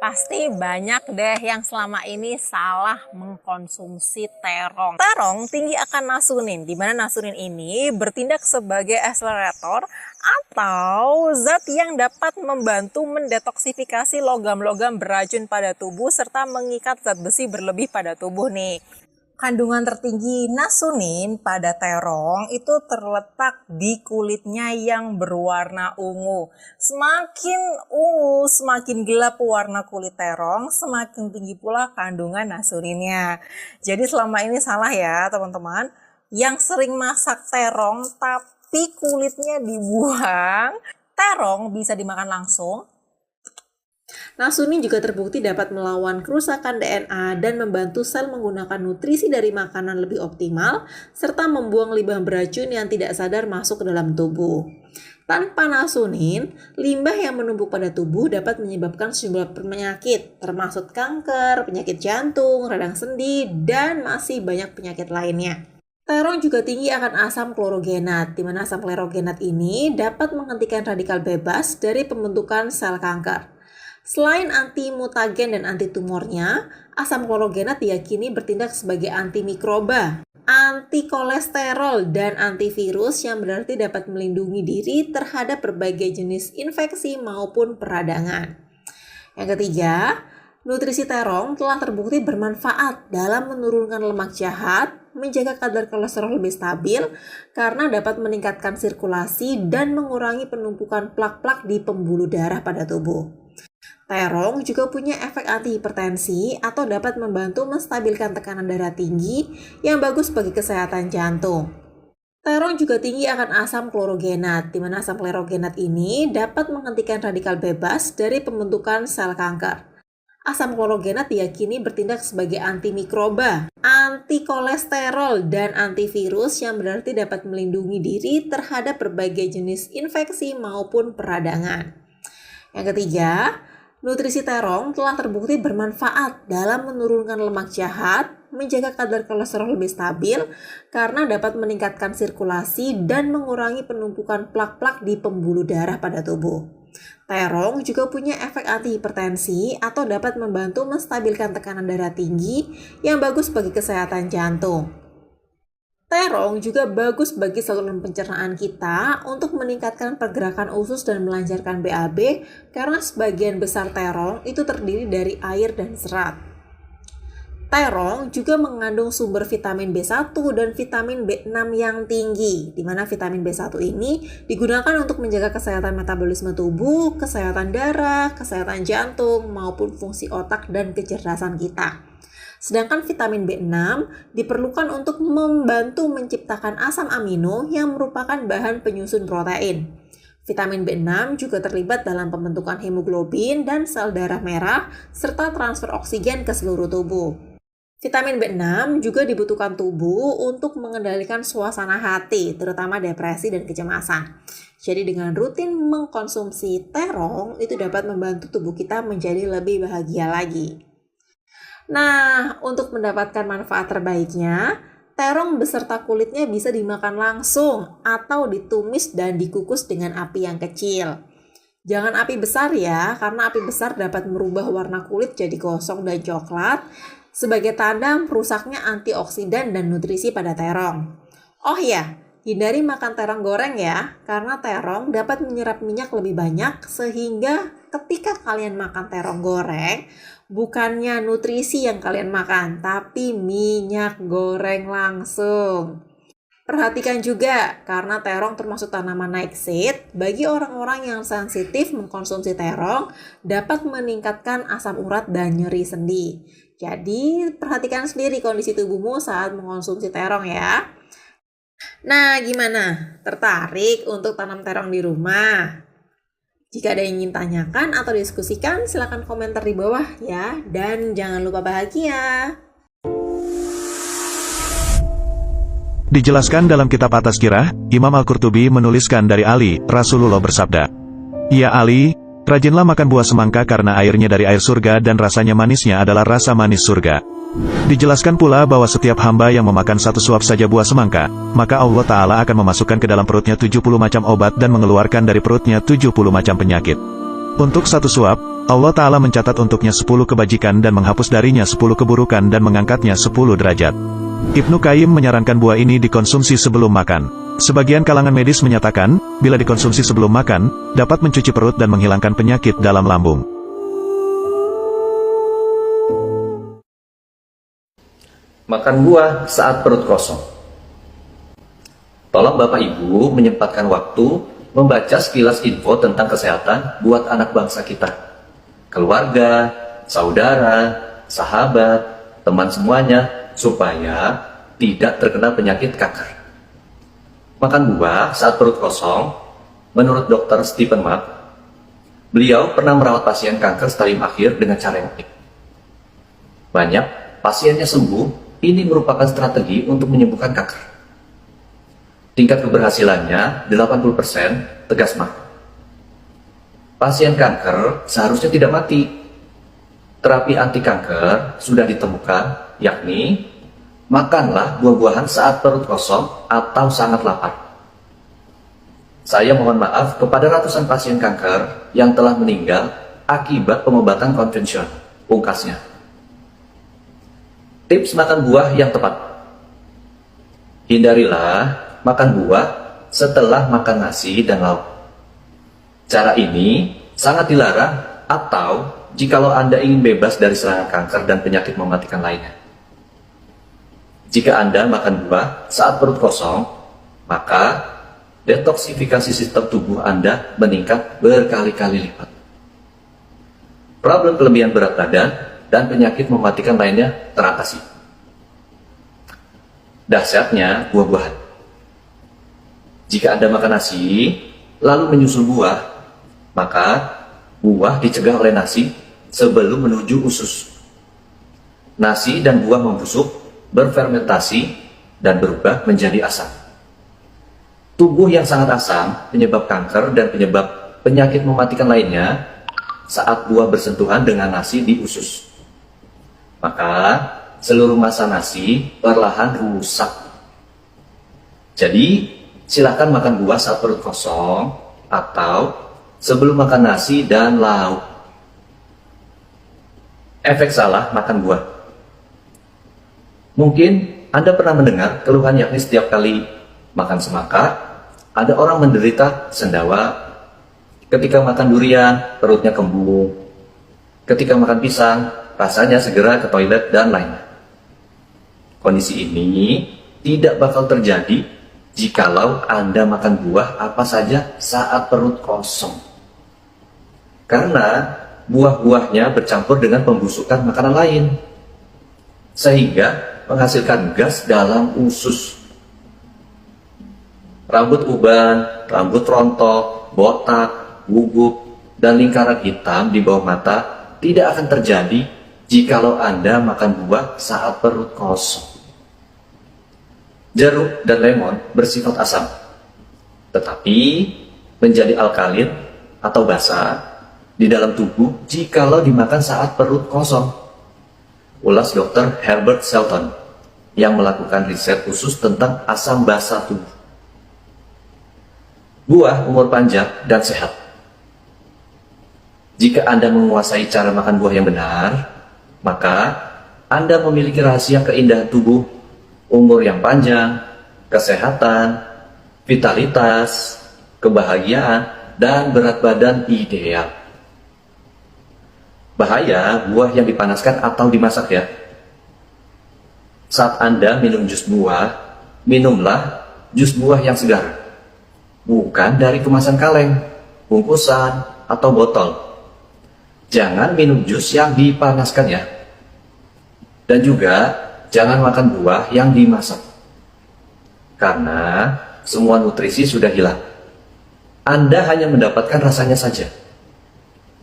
Pasti banyak deh yang selama ini salah mengkonsumsi terong. Terong tinggi akan nasunin, di mana nasunin ini bertindak sebagai akselerator atau zat yang dapat membantu mendetoksifikasi logam-logam beracun pada tubuh serta mengikat zat besi berlebih pada tubuh nih. Kandungan tertinggi nasunin pada terong itu terletak di kulitnya yang berwarna ungu. Semakin ungu, semakin gelap warna kulit terong, semakin tinggi pula kandungan nasuninnya. Jadi selama ini salah ya teman-teman, yang sering masak terong tapi kulitnya dibuang. Terong bisa dimakan langsung. Nasunin juga terbukti dapat melawan kerusakan DNA dan membantu sel menggunakan nutrisi dari makanan lebih optimal, serta membuang limbah beracun yang tidak sadar masuk ke dalam tubuh. Tanpa nasunin, limbah yang menumpuk pada tubuh dapat menyebabkan sejumlah penyakit, termasuk kanker, penyakit jantung, radang sendi, dan masih banyak penyakit lainnya. Terong juga tinggi akan asam klorogenat, di mana asam klorogenat ini dapat menghentikan radikal bebas dari pembentukan sel kanker. Selain anti-mutagen dan anti-tumornya, asam klorogenat diyakini bertindak sebagai antimikroba, anti-kolesterol, dan antivirus yang berarti dapat melindungi diri terhadap berbagai jenis infeksi maupun peradangan. Yang ketiga, nutrisi terong telah terbukti bermanfaat dalam menurunkan lemak jahat, menjaga kadar kolesterol lebih stabil, karena dapat meningkatkan sirkulasi dan mengurangi penumpukan plak-plak di pembuluh darah pada tubuh. Terong juga punya efek antihipertensi atau dapat membantu menstabilkan tekanan darah tinggi yang bagus bagi kesehatan jantung. Terong juga tinggi akan asam klorogenat, di mana asam klorogenat ini dapat menghentikan radikal bebas dari pembentukan sel kanker. Asam klorogenat diyakini bertindak sebagai antimikroba, anti-kolesterol, dan antivirus yang berarti dapat melindungi diri terhadap berbagai jenis infeksi maupun peradangan. Yang ketiga, nutrisi terong telah terbukti bermanfaat dalam menurunkan lemak jahat, menjaga kadar kolesterol lebih stabil, karena dapat meningkatkan sirkulasi dan mengurangi penumpukan plak-plak di pembuluh darah pada tubuh. Terong juga punya efek antihipertensi atau dapat membantu menstabilkan tekanan darah tinggi yang bagus bagi kesehatan jantung. Terong juga bagus bagi saluran pencernaan kita untuk meningkatkan pergerakan usus dan melancarkan BAB karena sebagian besar terong itu terdiri dari air dan serat. Terong juga mengandung sumber vitamin B1 dan vitamin B6 yang tinggi, di mana vitamin B1 ini digunakan untuk menjaga kesehatan metabolisme tubuh, kesehatan darah, kesehatan jantung, maupun fungsi otak dan kecerdasan kita. Sedangkan vitamin B6 diperlukan untuk membantu menciptakan asam amino yang merupakan bahan penyusun protein. Vitamin B6 juga terlibat dalam pembentukan hemoglobin dan sel darah merah, serta transfer oksigen ke seluruh tubuh. Vitamin B6 juga dibutuhkan tubuh untuk mengendalikan suasana hati, terutama depresi dan kecemasan. Jadi dengan rutin mengkonsumsi terong, itu dapat membantu tubuh kita menjadi lebih bahagia lagi. Nah, untuk mendapatkan manfaat terbaiknya, terong beserta kulitnya bisa dimakan langsung atau ditumis dan dikukus dengan api yang kecil. Jangan api besar ya, karena api besar dapat merubah warna kulit jadi gosong dan coklat, sebagai tanda rusaknya antioksidan dan nutrisi pada terong. Oh ya, hindari makan terong goreng ya, karena terong dapat menyerap minyak lebih banyak sehingga ketika kalian makan terong goreng, bukannya nutrisi yang kalian makan, tapi minyak goreng langsung. Perhatikan juga, karena terong termasuk tanaman nightshade, bagi orang-orang yang sensitif mengkonsumsi terong dapat meningkatkan asam urat dan nyeri sendi. Jadi, perhatikan sendiri kondisi tubuhmu saat mengkonsumsi terong ya. Nah, gimana? Tertarik untuk tanam terong di rumah? Jika ada yang ingin tanyakan atau diskusikan, silakan komentar di bawah ya. Dan jangan lupa bahagia. Dijelaskan dalam kitab At-Tazkirah, Imam Al-Qurtubi menuliskan dari Ali, Rasulullah bersabda, "Ya Ali, rajinlah makan buah semangka karena airnya dari air surga dan rasanya manisnya adalah rasa manis surga." Dijelaskan pula bahwa setiap hamba yang memakan satu suap saja buah semangka, maka Allah Ta'ala akan memasukkan ke dalam perutnya 70 macam obat dan mengeluarkan dari perutnya 70 macam penyakit. Untuk satu suap, Allah Ta'ala mencatat untuknya 10 kebajikan dan menghapus darinya 10 keburukan dan mengangkatnya 10 derajat. Ibnu Qayyim menyarankan buah ini dikonsumsi sebelum makan. Sebagian kalangan medis menyatakan, bila dikonsumsi sebelum makan, dapat mencuci perut dan menghilangkan penyakit dalam lambung. Makan buah saat perut kosong. Tolong Bapak Ibu menyempatkan waktu membaca sekilas info tentang kesehatan buat anak bangsa kita. Keluarga, saudara, sahabat, teman semuanya, supaya tidak terkena penyakit kanker. Makan buah saat perut kosong, menurut Dr. Stephen Mark, beliau pernah merawat pasien kanker stadium akhir dengan cara yang unik. Banyak pasiennya sembuh, ini merupakan strategi untuk menyembuhkan kanker. Tingkat keberhasilannya 80%, tegas Mark. Pasien kanker seharusnya tidak mati. Terapi anti kanker sudah ditemukan, yakni makanlah buah-buahan saat perut kosong atau sangat lapar. Saya mohon maaf kepada ratusan pasien kanker yang telah meninggal akibat pengobatan konvensional, pungkasnya. Tips makan buah yang tepat. Hindarilah makan buah setelah makan nasi dan lauk. Cara ini sangat dilarang atau jikalau Anda ingin bebas dari serangan kanker dan penyakit mematikan lainnya. Jika Anda makan buah saat perut kosong, maka detoksifikasi sistem tubuh Anda meningkat berkali-kali lipat. Problem kelebihan berat badan dan penyakit mematikan lainnya teratasi. Dahsyatnya buah-buahan. Jika Anda makan nasi, lalu menyusul buah, maka buah dicegah oleh nasi sebelum menuju usus. Nasi dan buah membusuk, berfermentasi, dan berubah menjadi asam. Tubuh yang sangat asam, penyebab kanker dan penyebab penyakit mematikan lainnya, saat buah bersentuhan dengan nasi di usus. Maka, seluruh massa nasi perlahan rusak. Jadi, silakan makan buah saat perut kosong, atau sebelum makan nasi dan lauk. Efek salah makan buah. Mungkin Anda pernah mendengar keluhan yakni setiap kali makan semangka, ada orang menderita sendawa. Ketika makan durian, perutnya kembung. Ketika makan pisang, rasanya segera ke toilet dan lainnya. Kondisi ini tidak bakal terjadi jikalau Anda makan buah apa saja saat perut kosong. Karena buah-buahnya bercampur dengan pembusukan makanan lain, sehingga menghasilkan gas dalam usus. Rambut uban, rambut rontok, botak, gugup, dan lingkaran hitam di bawah mata tidak akan terjadi jikalau Anda makan buah saat perut kosong. Jeruk dan lemon bersifat asam, tetapi menjadi alkalin atau basa di dalam tubuh jikalau dimakan saat perut kosong. Ulas Dr. Herbert Shelton yang melakukan riset khusus tentang asam basa tubuh. Buah umur panjang dan sehat. Jika Anda menguasai cara makan buah yang benar, maka Anda memiliki rahasia keindahan tubuh, umur yang panjang, kesehatan, vitalitas, kebahagiaan, dan berat badan ideal. Bahaya buah yang dipanaskan atau dimasak ya. Saat Anda minum jus buah, minumlah jus buah yang segar. Bukan dari kemasan kaleng, bungkusan, atau botol. Jangan minum jus yang dipanaskan ya. Dan juga jangan makan buah yang dimasak. Karena semua nutrisi sudah hilang. Anda hanya mendapatkan rasanya saja.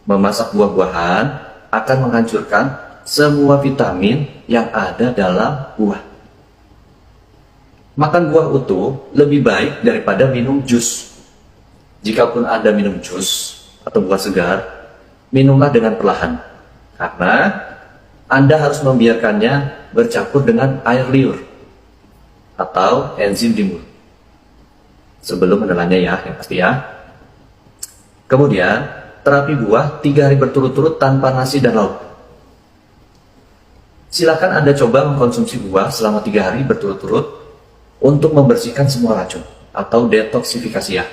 Memasak buah-buahan akan menghancurkan semua vitamin yang ada dalam buah. Makan buah utuh lebih baik daripada minum jus. Jikapun Anda minum jus atau buah segar, minumlah dengan perlahan. Karena Anda harus membiarkannya bercampur dengan air liur atau enzim di mulut. Sebelum menelannya ya, yang pasti ya. Kemudian, terapi buah 3 hari berturut-turut tanpa nasi dan lauk. Silakan Anda coba mengkonsumsi buah selama 3 hari berturut-turut untuk membersihkan semua racun atau detoksifikasi ya.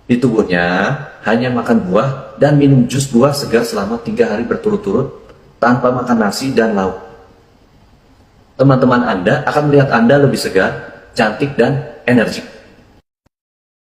Di tubuhnya hanya makan buah dan minum jus buah segar selama 3 hari berturut-turut tanpa makan nasi dan lauk. Teman-teman Anda akan melihat Anda lebih segar, cantik, dan energik.